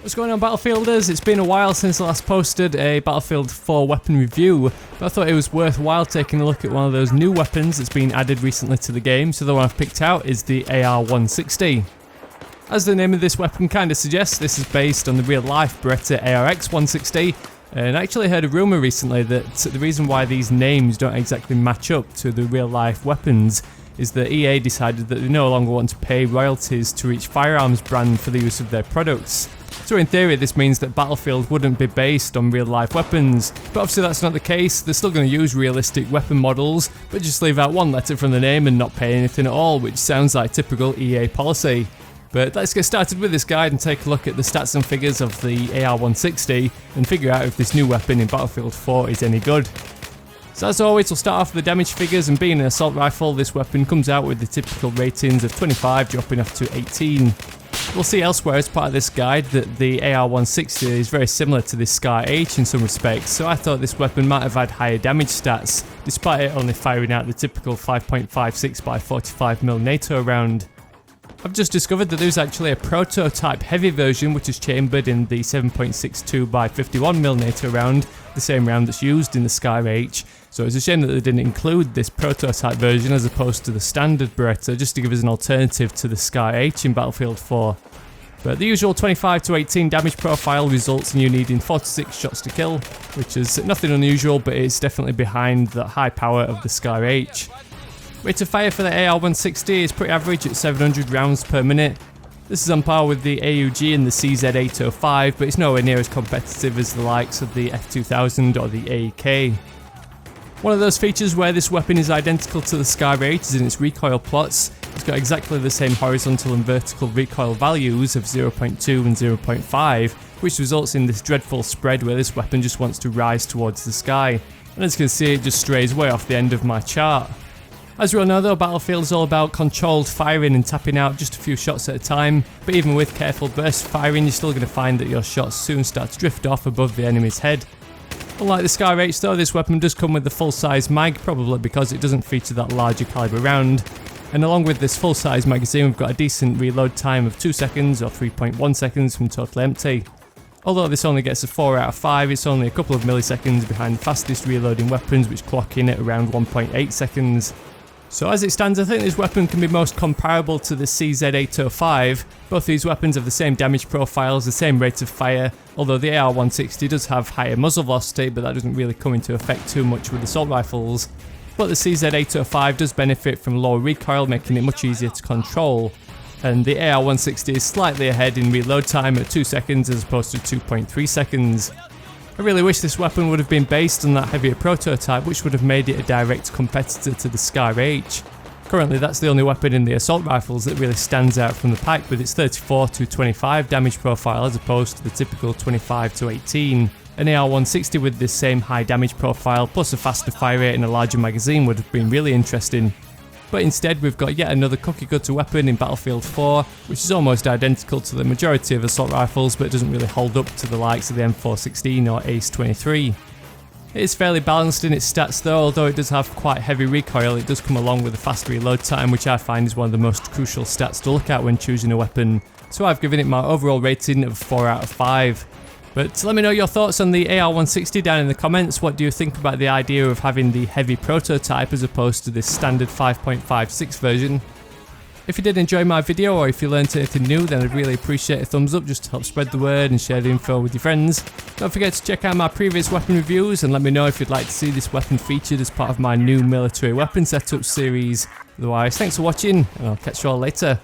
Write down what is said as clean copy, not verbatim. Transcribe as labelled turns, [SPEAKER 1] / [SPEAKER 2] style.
[SPEAKER 1] What's going on, Battlefielders? It's been a while since I last posted a Battlefield 4 weapon review, but I thought it was worthwhile taking a look at one of those new weapons that's been added recently to the game. So the one I've picked out is the AR160. As the name of this weapon kind of suggests, this is based on the real-life Beretta ARX160, and I actually heard a rumour recently that the reason why these names don't exactly match up to the real-life weapons is that EA decided that they no longer want to pay royalties to each firearms brand for the use of their products. So in theory this means that Battlefield wouldn't be based on real life weapons, but obviously that's not the case. They're still going to use realistic weapon models, but just leave out one letter from the name and not pay anything at all, which sounds like typical EA policy. But let's get started with this guide and take a look at the stats and figures of the AR160 and figure out if this new weapon in Battlefield 4 is any good. So as always, we'll start off with the damage figures, and being an assault rifle, this weapon comes out with the typical ratings of 25 dropping off to 18. We'll see elsewhere as part of this guide that the AR160 is very similar to the Scar H in some respects, so I thought this weapon might have had higher damage stats, despite it only firing out the typical 5.56 by 45mm NATO round. I've just discovered that there's actually a prototype heavy version which is chambered in the 7.62 by 51mm NATO round, the same round that's used in the Scar H, so it's a shame that they didn't include this prototype version as opposed to the standard Beretta, just to give us an alternative to the Scar H in Battlefield 4. But the usual 25 to 18 damage profile results in you needing 46 shots to kill, which is nothing unusual, but it's definitely behind the high power of the Scar H. Rate of fire for the AR160 is pretty average at 700 rounds per minute. This is on par with the AUG and the CZ805, but it's nowhere near as competitive as the likes of the F2000 or the AEK. One of those features where this weapon is identical to the Scar H is in its recoil plots. It's got exactly the same horizontal and vertical recoil values of 0.2 and 0.5, which results in this dreadful spread where this weapon just wants to rise towards the sky. And as you can see, it just strays way off the end of my chart. As we all know though, Battlefield is all about controlled firing and tapping out just a few shots at a time, but even with careful burst firing you're still going to find that your shots soon start to drift off above the enemy's head. Unlike the Scar H though, this weapon does come with the full size mag, probably because it doesn't feature that larger caliber round, and along with this full size magazine we've got a decent reload time of 2 seconds or 3.1 seconds from totally empty. Although this only gets a 4 out of 5, it's only a couple of milliseconds behind the fastest reloading weapons which clock in at around 1.8 seconds. So as it stands, I think this weapon can be most comparable to the CZ805. Both these weapons have the same damage profiles, the same rate of fire, although the AR160 does have higher muzzle velocity, but that doesn't really come into effect too much with assault rifles. But the CZ805 does benefit from lower recoil, making it much easier to control. And the AR160 is slightly ahead in reload time at 2 seconds as opposed to 2.3 seconds. I really wish this weapon would have been based on that heavier prototype, which would have made it a direct competitor to the Scar H. Currently that's the only weapon in the assault rifles that really stands out from the pack with its 34 to 25 damage profile as opposed to the typical 25 to 18. An AR160 with this same high damage profile plus a faster fire rate and a larger magazine would have been really interesting. But instead we've got yet another cookie cutter weapon in Battlefield 4, which is almost identical to the majority of assault rifles but doesn't really hold up to the likes of the M416 or ACE-23. It is fairly balanced in its stats though, although it does have quite heavy recoil. It does come along with a fast reload time, which I find is one of the most crucial stats to look at when choosing a weapon, so I've given it my overall rating of 4 out of 5. But let me know your thoughts on the AR160 down in the comments. What do you think about the idea of having the heavy prototype as opposed to this standard 5.56 version? If you did enjoy my video or if you learned anything new, then I'd really appreciate a thumbs up just to help spread the word and share the info with your friends. Don't forget to check out my previous weapon reviews and let me know if you'd like to see this weapon featured as part of my new military weapon setup series. Otherwise, thanks for watching and I'll catch you all later.